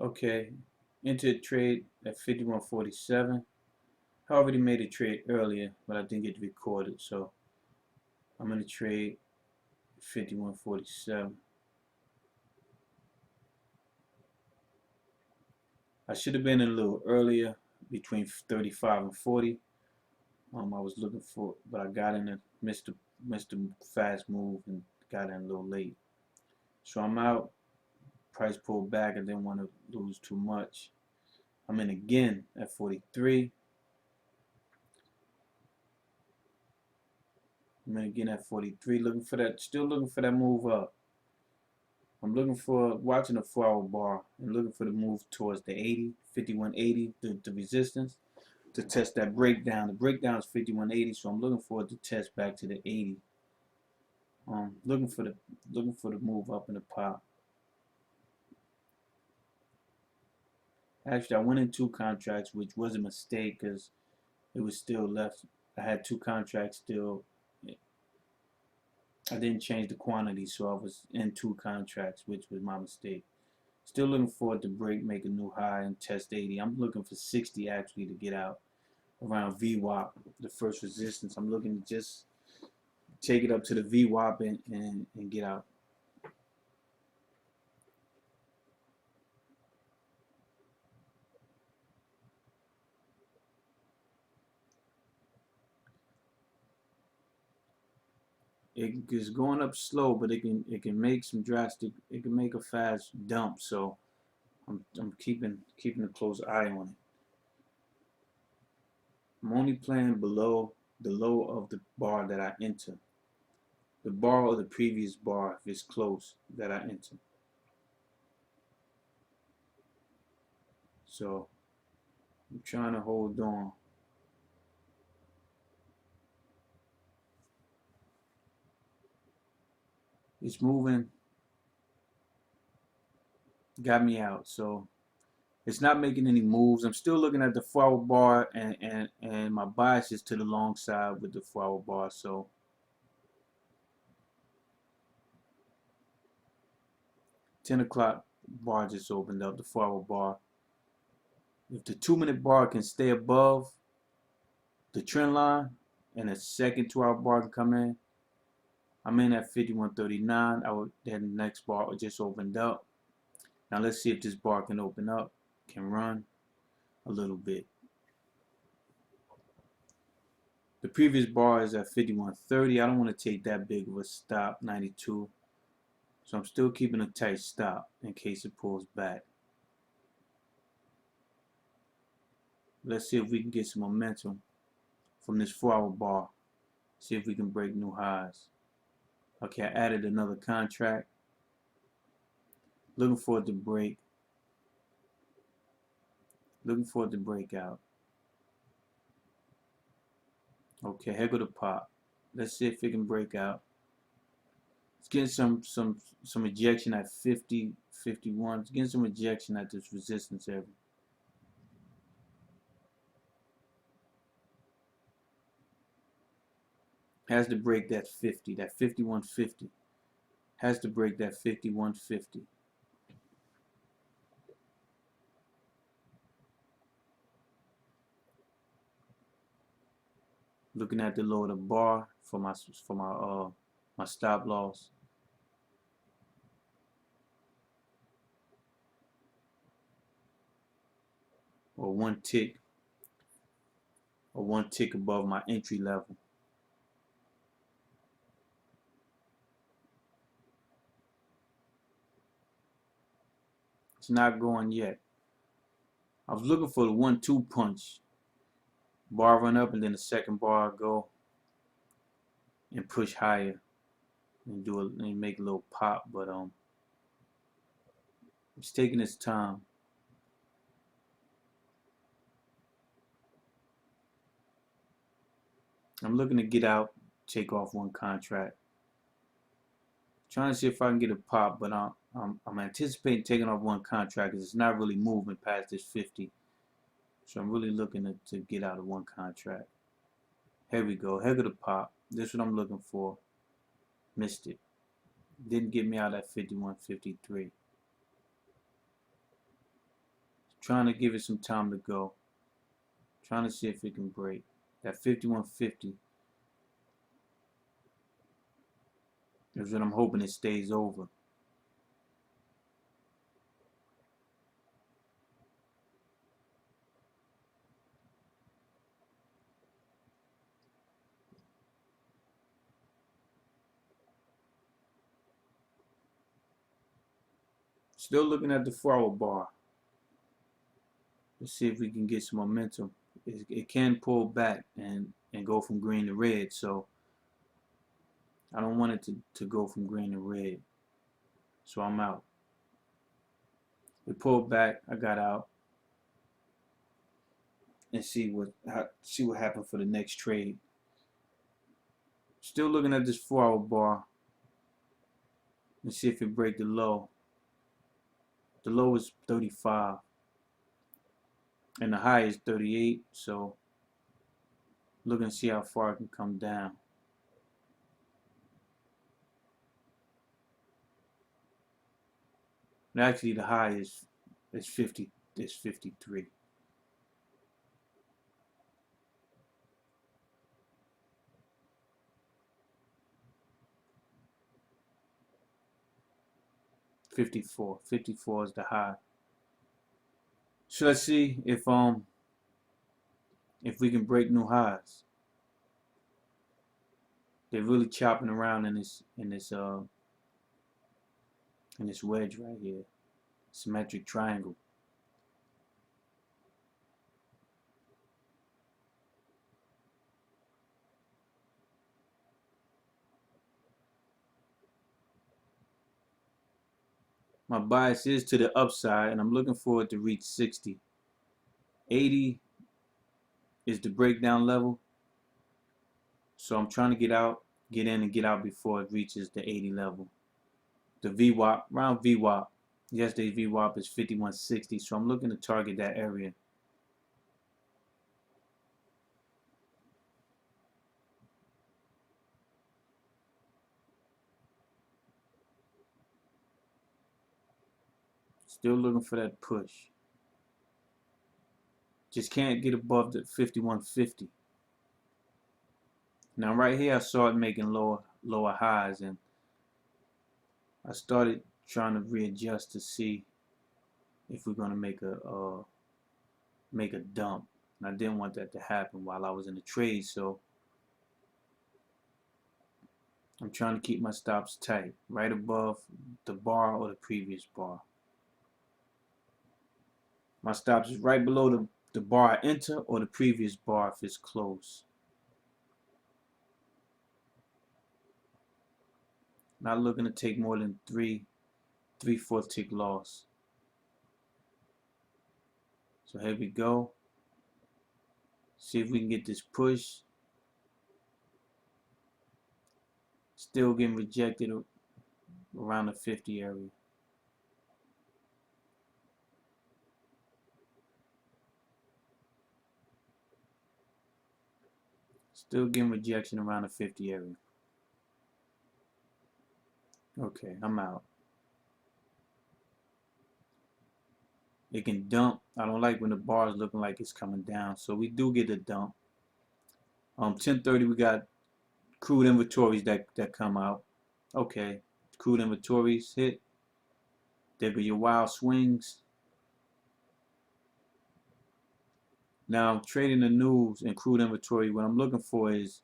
Okay, entered trade at 51.47. I already made a trade earlier, but I didn't get recorded, so I'm gonna trade 51.47. I should have been in a little earlier, between 35 and 40. I was looking for, but I got in and missed the fast move and got in a little late. So I'm out. Price pulled back. I didn't want to lose too much. I'm in again at 43. I'm in again at 43. Looking for that. Still looking for that move up. I'm looking for watching the 4-hour bar and looking for the move towards the 80, 51.80, the resistance to test that breakdown. The breakdown is 51.80, so I'm looking for it to test back to the 80. Looking for the move up in the pop. Actually, I went in 2 contracts, which was a mistake because it was still left. I had 2 contracts still. I didn't change the quantity, so I was in 2 contracts, which was my mistake. Still looking forward to break, make a new high, and test 80. I'm looking for 60 actually to get out around VWAP, the first resistance. I'm looking to just take it up to the VWAP and get out. It is going up slow, but it can make some drastic. It can make a fast dump. So I'm keeping a close eye on it. I'm only playing below the low of the bar that I enter. The bar of the previous bar, if it's close, that I enter. So I'm trying to hold on. It's moving, got me out. So it's not making any moves. I'm still looking at the 4-hour bar, and my bias is to the long side with the 4-hour bar. So 10 o'clock bar just opened up, the 4-hour bar. If the 2-minute bar can stay above the trend line and a second 2-hour bar can come in, I'm in at 51.39. Then the next bar just opened up. Now let's see if this bar can open up, can run a little bit. The previous bar is at 51.30. I don't want to take that big of a stop, 92. So I'm still keeping a tight stop in case it pulls back. Let's see if we can get some momentum from this 4-hour bar. See if we can break new highs. Okay, I added another contract. Looking for it to break. Looking for it to break out. Okay, here go the pop. Let's see if it can break out. It's getting some ejection at 50, 51. It's getting some ejection at this resistance area. Has to break that 50, that 51.50. Has to break that 51.50. Looking at the low of the bar for my stop loss. Or one tick above my entry level. It's not going yet. I was looking for the 1-2 punch. Bar run up and then the second bar go and push higher and make a little pop, but it's taking its time. I'm looking to get out, take off one contract. Trying to see if I can get a pop, but I'm anticipating taking off one contract because it's not really moving past this 50. So I'm really looking to get out of one contract. Here we go. Here go the pop. This is what I'm looking for. Missed it. Didn't get me out at 51.53. trying to give it some time to go. Trying to see if it can break. That 5150 is what I'm hoping it stays over. Still looking at the 4-hour bar. Let's see if we can get some momentum. It can pull back and go from green to red, so I don't want it to go from green to red. So I'm out. It pulled back, I got out, and see what happened for the next trade. Still looking at this 4-hour bar. Let's see if it break the low. The low is 35 and the high is 38, so looking to see how far it can come down. And actually the high is 53. $54 is the high. So let's see if we can break new highs. They're really chopping around in this wedge right here. Symmetric triangle. My bias is to the upside, and I'm looking for it to reach 60. 80 is the breakdown level. So I'm trying to get in and get out before it reaches the 80 level. The VWAP, around VWAP. Yesterday's VWAP is 5160, so I'm looking to target that area. Still looking for that push. Just can't get above the 5150. Now right here I saw it making lower highs, and I started trying to readjust to see if we're gonna make a dump. And I didn't want that to happen while I was in the trade, so I'm trying to keep my stops tight, right above the bar or the previous bar. My stops is right below the bar I enter or the previous bar if it's close. Not looking to take more than 3/4 tick loss. So here we go. See if we can get this push. Still getting rejected around the 50 area. Still getting rejection around the 50 area. Okay, I'm out. It can dump. I don't like when the bar is looking like it's coming down. So we do get a dump. 10:30 we got crude inventories that come out. Okay, crude inventories hit. There go your wild swings. Now I'm trading the news and crude inventory. What I'm looking for is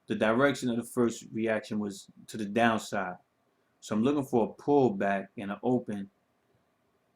the direction of the first reaction was to the downside. So I'm looking for a pullback and an open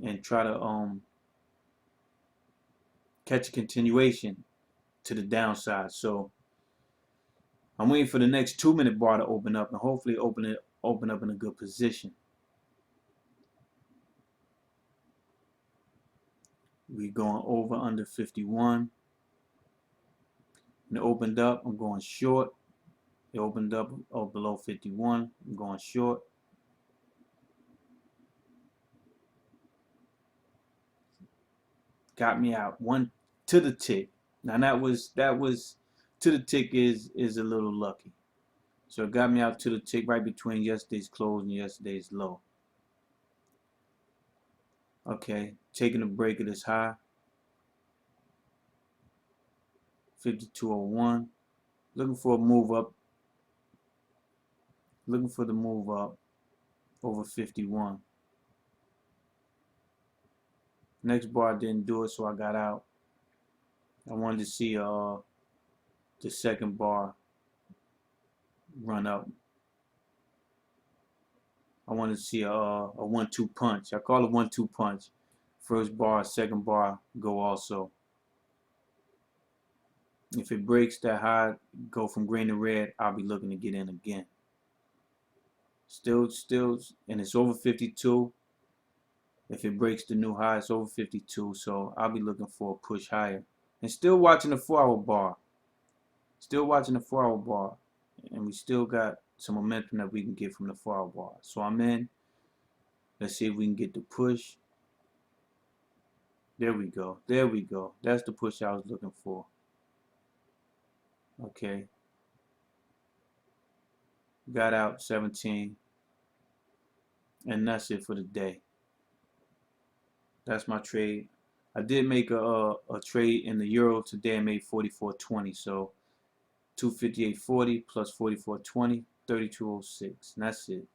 and try to catch a continuation to the downside. So I'm waiting for the next 2-minute bar to open up and hopefully open up in a good position. We going over under 51. And it opened up, I'm going short. It opened up below 51. I'm going short. Got me out one to the tick. Now that was to the tick is a little lucky. So it got me out to the tick right between yesterday's close and yesterday's low. Okay, taking a break at this high, 52.01. Looking for a move up. Looking for the move up over 51. Next bar didn't do it, so I got out. I wanted to see the second bar run up. I wanted to see a 1-2 punch. I call it 1-2 punch. First bar, second bar go also. If it breaks that high, go from green to red, I'll be looking to get in again. Still, and it's over 52. If it breaks the new high, it's over 52. So I'll be looking for a push higher. And still watching the 4-hour bar. Still watching the 4-hour bar. And we still got some momentum that we can get from the 4-hour bar. So I'm in. Let's see if we can get the push. There we go. There we go. That's the push I was looking for. Okay. Got out 17. And that's it for the day. That's my trade. I did make a trade in the euro today. I made 44.20. So 258.40 plus 44.20, 32.06. And that's it.